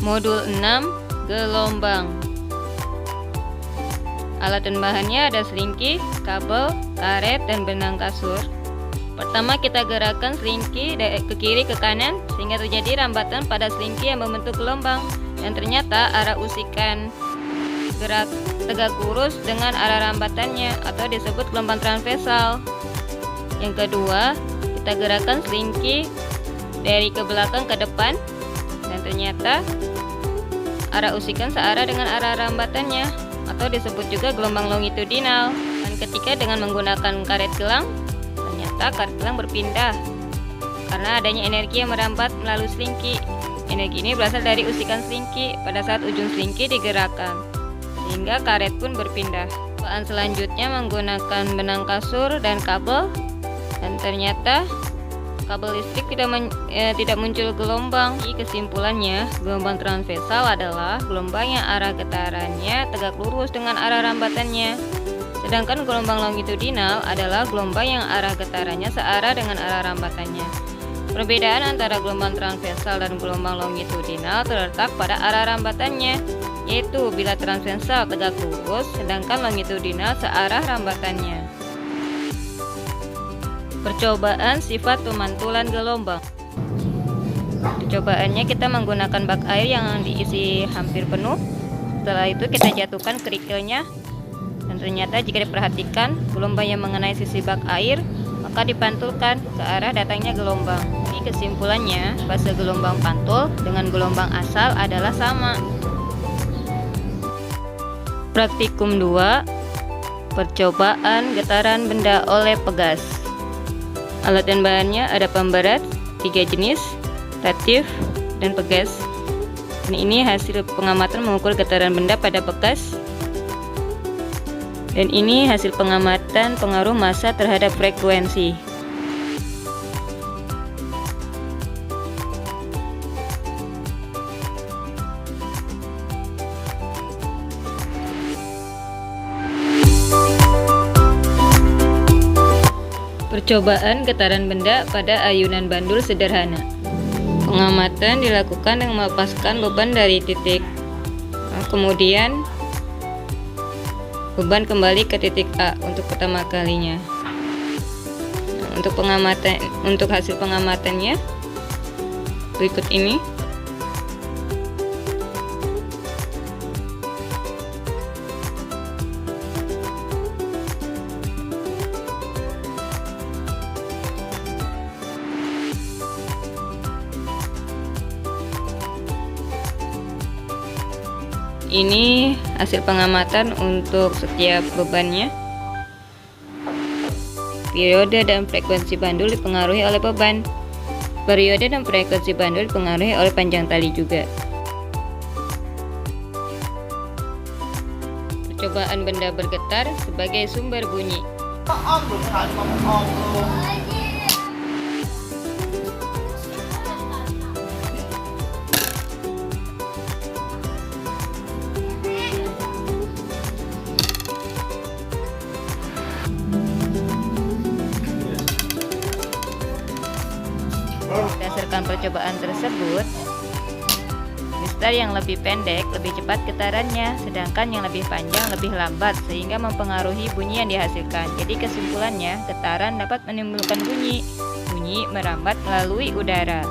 Modul 6 gelombang. Alat dan bahannya ada selingki, kabel, karet, dan benang kasur. Pertama kita gerakkan selingki ke kiri ke kanan sehingga terjadi rambatan pada selingki yang membentuk gelombang, dan ternyata arah usikan gerak tegak lurus dengan arah rambatannya atau disebut gelombang transversal. Yang kedua, kita gerakkan selingki dari ke belakang ke depan, dan ternyata arah usikan searah dengan arah rambatannya atau disebut juga gelombang longitudinal. Dan ketika dengan menggunakan karet gelang, ternyata karet gelang berpindah karena adanya energi yang merambat melalui selingki. Energi ini berasal dari usikan selingki pada saat ujung selingki digerakkan, sehingga karet pun berpindah. Bahan selanjutnya menggunakan benang kasur dan kabel, dan ternyata kabel listrik tidak muncul gelombang. Kesimpulannya, gelombang transversal adalah gelombang yang arah getarannya tegak lurus dengan arah rambatannya. Sedangkan gelombang longitudinal adalah gelombang yang arah getarannya searah dengan arah rambatannya. Perbedaan antara gelombang transversal dan gelombang longitudinal terletak pada arah rambatannya, yaitu bila transversal tegak lurus, sedangkan longitudinal searah rambatannya. Percobaan sifat pemantulan gelombang. Percobaannya kita menggunakan bak air yang diisi hampir penuh. Setelah itu kita jatuhkan kerikilnya, dan ternyata jika diperhatikan gelombang yang mengenai sisi bak air, maka dipantulkan ke arah datangnya gelombang. Jadi kesimpulannya, fase gelombang pantul dengan gelombang asal adalah sama. Praktikum 2. Percobaan getaran benda oleh pegas. Alat dan bahannya ada pemberat 3 jenis, statif, dan pegas. Dan ini hasil pengamatan mengukur getaran benda pada bekas. Dan ini hasil pengamatan pengaruh massa terhadap frekuensi. Percobaan getaran benda pada ayunan bandul sederhana. Pengamatan dilakukan dengan melepaskan beban dari titik. Kemudian beban kembali ke titik A untuk pertama kalinya. Untuk hasil pengamatannya berikut ini. Ini hasil pengamatan untuk setiap bebannya. Periode dan frekuensi bandul dipengaruhi oleh beban. Periode dan frekuensi bandul dipengaruhi oleh panjang tali juga. Percobaan benda bergetar sebagai sumber bunyi. Berdasarkan percobaan tersebut, mistar yang lebih pendek lebih cepat getarannya, sedangkan yang lebih panjang lebih lambat, sehingga mempengaruhi bunyi yang dihasilkan. Jadi kesimpulannya, getaran dapat menimbulkan bunyi. Bunyi merambat melalui udara.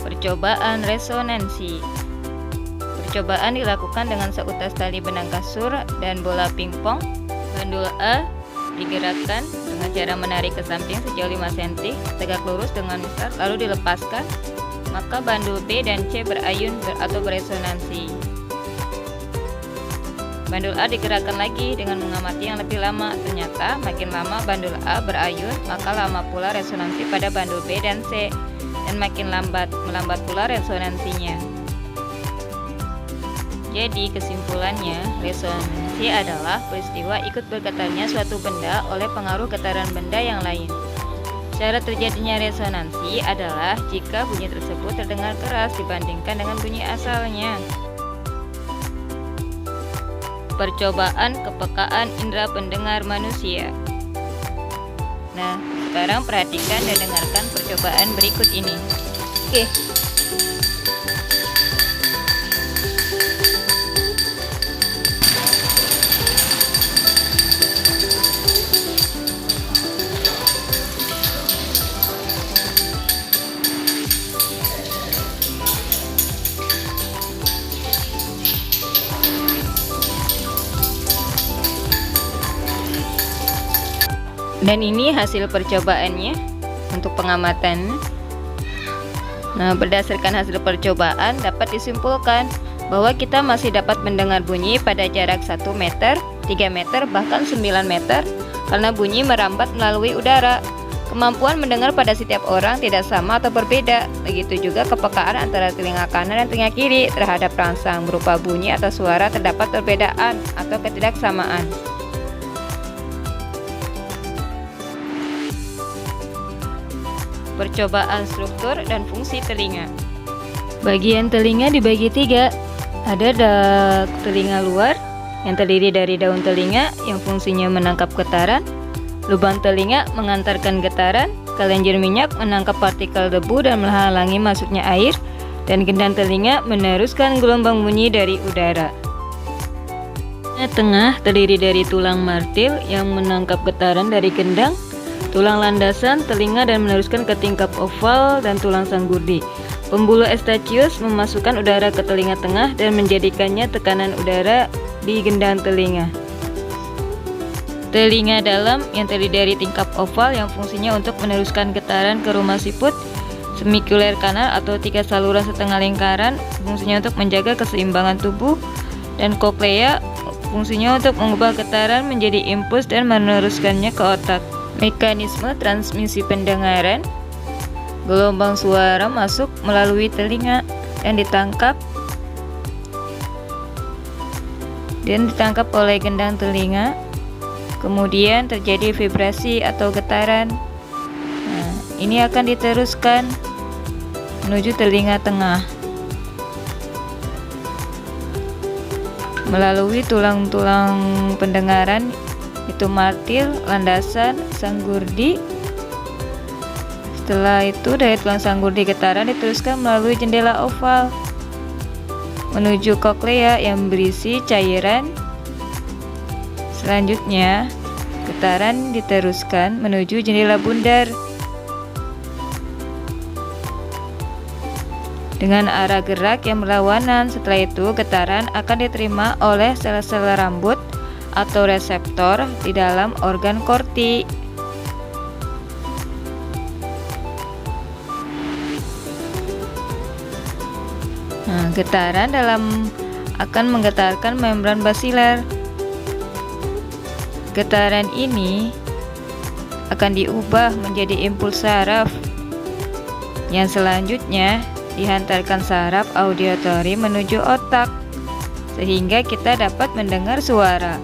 Percobaan resonansi. Percobaan dilakukan dengan seutas tali benang kasur dan bola pingpong. Bandul A digerakkan dengan cara menarik ke samping sejauh 5 cm tegak lurus dengan mistar, lalu dilepaskan, maka bandul B dan C berayun atau beresonansi. Bandul A digerakkan lagi dengan mengamati yang lebih lama. Ternyata makin lama bandul A berayun, maka lama pula resonansi pada bandul B dan C, dan makin melambat pula resonansinya. Jadi kesimpulannya, resonansi adalah peristiwa ikut bergetarnya suatu benda oleh pengaruh getaran benda yang lain. Cara terjadinya resonansi adalah jika bunyi tersebut terdengar keras dibandingkan dengan bunyi asalnya. Percobaan kepekaan indera pendengar manusia. Nah, sekarang perhatikan dan dengarkan percobaan berikut ini. Oke. Dan ini hasil percobaannya untuk pengamatan. Nah, berdasarkan hasil percobaan dapat disimpulkan bahwa kita masih dapat mendengar bunyi pada jarak 1 meter, 3 meter, bahkan 9 meter karena bunyi merambat melalui udara. Kemampuan mendengar pada setiap orang tidak sama atau berbeda. Begitu juga kepekaan antara telinga kanan dan telinga kiri terhadap rangsang berupa bunyi atau suara terdapat perbedaan atau ketidaksamaan. Percobaan struktur dan fungsi telinga. Bagian telinga dibagi 3. Ada telinga luar yang terdiri dari daun telinga yang fungsinya menangkap getaran, lubang telinga mengantarkan getaran, kelenjar minyak menangkap partikel debu dan menghalangi masuknya air, dan gendang telinga meneruskan gelombang bunyi dari udara. Tengah terdiri dari tulang martil yang menangkap getaran dari gendang, tulang landasan telinga dan meneruskan ke tingkap oval, dan tulang sanggurdi. Pembuluh Eustachius memasukkan udara ke telinga tengah dan menjadikannya tekanan udara di gendang telinga. Telinga dalam yang terdiri dari tingkap oval yang fungsinya untuk meneruskan getaran ke rumah siput, semikuler kanal atau 3 saluran setengah lingkaran fungsinya untuk menjaga keseimbangan tubuh, dan koklea fungsinya untuk mengubah getaran menjadi impuls dan meneruskannya ke otak. Mekanisme transmisi pendengaran. Gelombang suara masuk melalui telinga dan ditangkap oleh gendang telinga. Kemudian terjadi vibrasi atau getaran. Nah, ini akan diteruskan menuju telinga tengah melalui tulang-tulang pendengaran, itu martil, landasan, sanggurdi. Setelah itu dari tulang sanggurdi getaran diteruskan melalui jendela oval menuju koklea yang berisi cairan. Selanjutnya getaran diteruskan menuju jendela bundar dengan arah gerak yang berlawanan. Setelah itu getaran akan diterima oleh sel-sel rambut atau reseptor di dalam organ korti. Nah, getaran akan menggetarkan membran basilar. Getaran ini akan diubah menjadi impuls saraf yang selanjutnya dihantarkan saraf auditory menuju otak sehingga kita dapat mendengar suara.